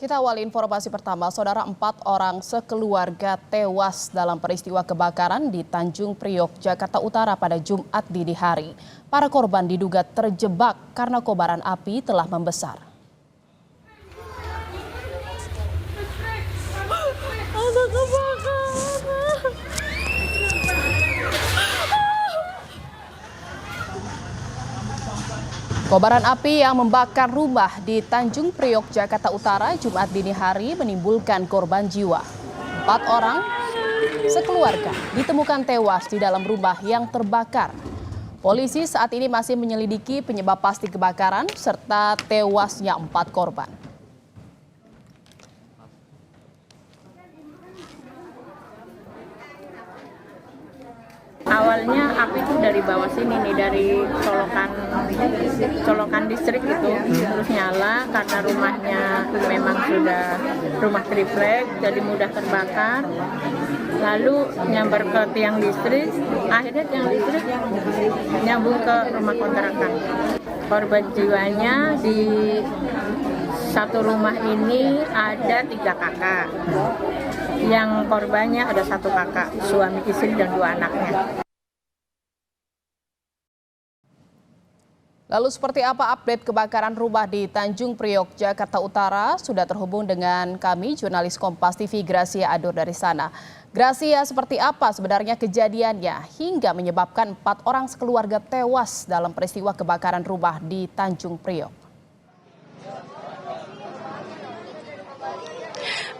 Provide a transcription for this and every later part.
Kita awali informasi pertama, saudara 4 orang sekeluarga tewas dalam peristiwa kebakaran di Tanjung Priok, Jakarta Utara pada Jumat dini hari. Para korban diduga terjebak karena kobaran api telah membesar. Kobaran api yang membakar rumah di Tanjung Priok, Jakarta Utara, Jumat dini hari menimbulkan korban jiwa. 4 orang sekeluarga ditemukan tewas di dalam rumah yang terbakar. Polisi saat ini masih menyelidiki penyebab pasti kebakaran serta tewasnya 4 korban. Awalnya api itu dari bawah sini nih, dari colokan listrik gitu, terus nyala karena rumahnya memang sudah rumah triplek, jadi mudah terbakar. Lalu nyambar ke tiang listrik, akhirnya tiang listrik nyambung ke rumah kontrakan. Korban jiwanya di satu rumah ini ada 3 kakak. Yang korbannya ada 1 kakak, suami istri dan 2 anaknya. Lalu seperti apa update kebakaran rumah di Tanjung Priok, Jakarta Utara? Sudah terhubung dengan kami, jurnalis Kompas TV Gracia Adur dari sana. Gracia, seperti apa sebenarnya kejadiannya hingga menyebabkan 4 orang sekeluarga tewas dalam peristiwa kebakaran rumah di Tanjung Priok?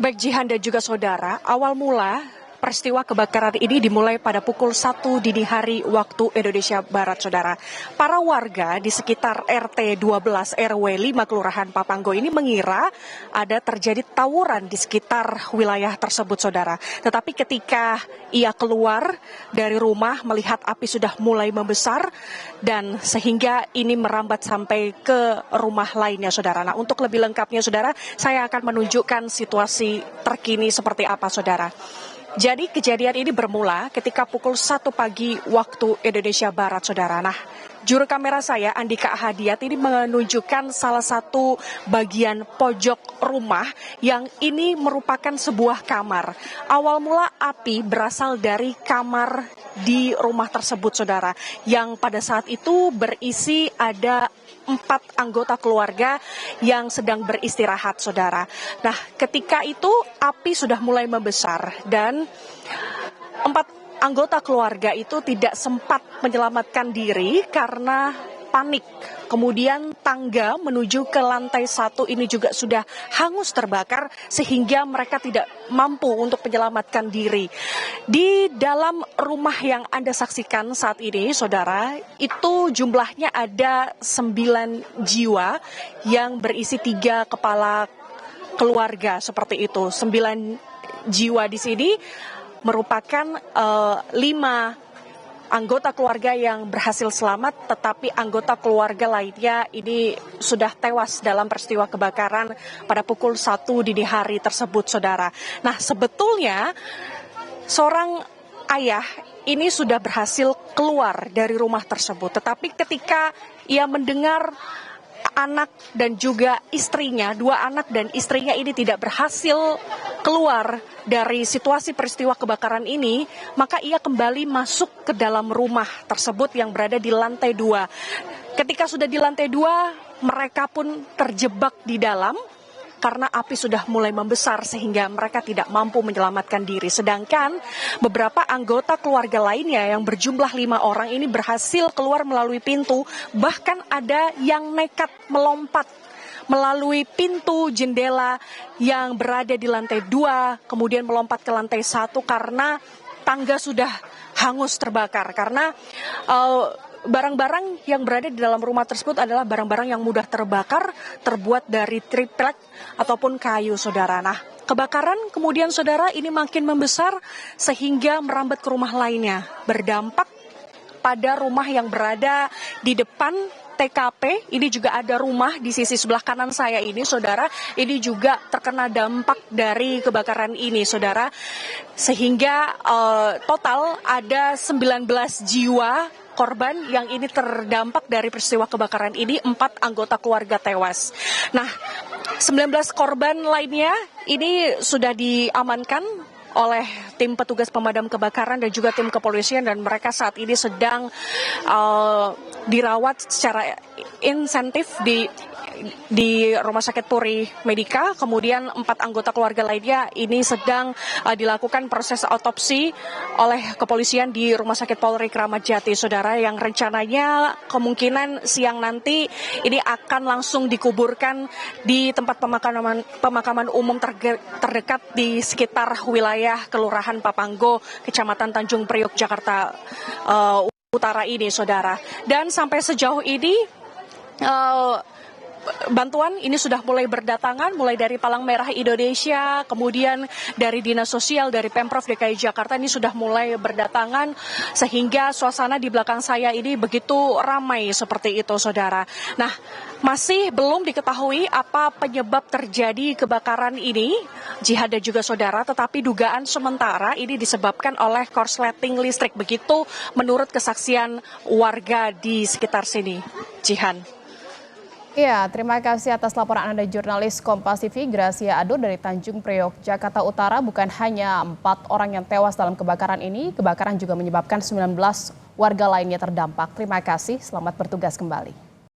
Baik Jihan dan juga saudara, awal mula peristiwa kebakaran ini dimulai pada pukul 1 dini hari waktu Indonesia Barat, saudara. Para warga di sekitar RT 12 RW 5 Kelurahan Papanggo ini mengira ada terjadi tawuran di sekitar wilayah tersebut, saudara. Tetapi ketika ia keluar dari rumah melihat api sudah mulai membesar dan sehingga ini merambat sampai ke rumah lainnya, saudara. Nah, untuk lebih lengkapnya, saudara, saya akan menunjukkan situasi terkini seperti apa, saudara. Jadi kejadian ini bermula ketika pukul 1 pagi waktu Indonesia Barat, saudara. Nah, juru kamera saya, Andika Hadiat, ini menunjukkan salah satu bagian pojok rumah yang ini merupakan sebuah kamar. Awal mula api berasal dari kamar di rumah tersebut, saudara, yang pada saat itu berisi ada 4 anggota keluarga yang sedang beristirahat, saudara. Nah, ketika itu api sudah mulai membesar dan 4 anggota keluarga itu tidak sempat menyelamatkan diri karena panik. Kemudian tangga menuju ke lantai 1 ini juga sudah hangus terbakar sehingga mereka tidak mampu untuk menyelamatkan diri. Di dalam rumah yang Anda saksikan saat ini, saudara, itu jumlahnya ada 9 jiwa yang berisi 3 kepala keluarga seperti itu. 9 jiwa di sini merupakan 5 anggota keluarga yang berhasil selamat, tetapi anggota keluarga lainnya ini sudah tewas dalam peristiwa kebakaran pada pukul 1 dini hari tersebut, saudara. Nah, sebetulnya seorang ayah ini sudah berhasil keluar dari rumah tersebut, tetapi ketika ia mendengar anak dan juga istrinya, 2 anak dan istrinya ini tidak berhasil keluar dari situasi peristiwa kebakaran ini, maka ia kembali masuk ke dalam rumah tersebut yang berada di lantai 2. Ketika sudah di lantai 2, mereka pun terjebak di dalam karena api sudah mulai membesar sehingga mereka tidak mampu menyelamatkan diri. Sedangkan beberapa anggota keluarga lainnya yang berjumlah 5 orang ini berhasil keluar melalui pintu, bahkan ada yang nekat melompat melalui pintu jendela yang berada di lantai 2, kemudian melompat ke lantai 1 karena tangga sudah hangus terbakar. Karena barang-barang yang berada di dalam rumah tersebut adalah barang-barang yang mudah terbakar, terbuat dari triplek ataupun kayu, saudara. Nah, kebakaran kemudian, saudara, ini makin membesar sehingga merambat ke rumah lainnya, berdampak pada rumah yang berada di depan TKP. Ini juga ada rumah di sisi sebelah kanan saya ini, saudara. Ini juga terkena dampak dari kebakaran ini, saudara. Sehingga total ada 19 jiwa korban yang ini terdampak dari peristiwa kebakaran ini, 4 anggota keluarga tewas. Nah, 19 korban lainnya ini sudah diamankan oleh tim petugas pemadam kebakaran dan juga tim kepolisian, dan mereka saat ini sedang dirawat secara insentif di Rumah Sakit Puri Medika. Kemudian 4 anggota keluarga lainnya ini sedang dilakukan proses autopsi oleh kepolisian di Rumah Sakit Polri Kramat Jati, saudara, yang rencananya kemungkinan siang nanti ini akan langsung dikuburkan di tempat pemakaman umum terdekat di sekitar wilayah Kelurahan Papanggo, Kecamatan Tanjung Priok, Jakarta Utara ini, saudara. Dan sampai sejauh ini bantuan ini sudah mulai berdatangan, mulai dari Palang Merah Indonesia, kemudian dari Dinas Sosial, dari Pemprov DKI Jakarta ini sudah mulai berdatangan, sehingga suasana di belakang saya ini begitu ramai seperti itu, saudara. Nah, masih belum diketahui apa penyebab terjadi kebakaran ini, Jihan dan juga saudara, tetapi dugaan sementara ini disebabkan oleh korsleting listrik, begitu menurut kesaksian warga di sekitar sini, Jihan. Ya, terima kasih atas laporan Anda, jurnalis Kompas TV Gracia Ado dari Tanjung Priok, Jakarta Utara. Bukan hanya 4 orang yang tewas dalam kebakaran ini, kebakaran juga menyebabkan 19 warga lainnya terdampak. Terima kasih, selamat bertugas kembali.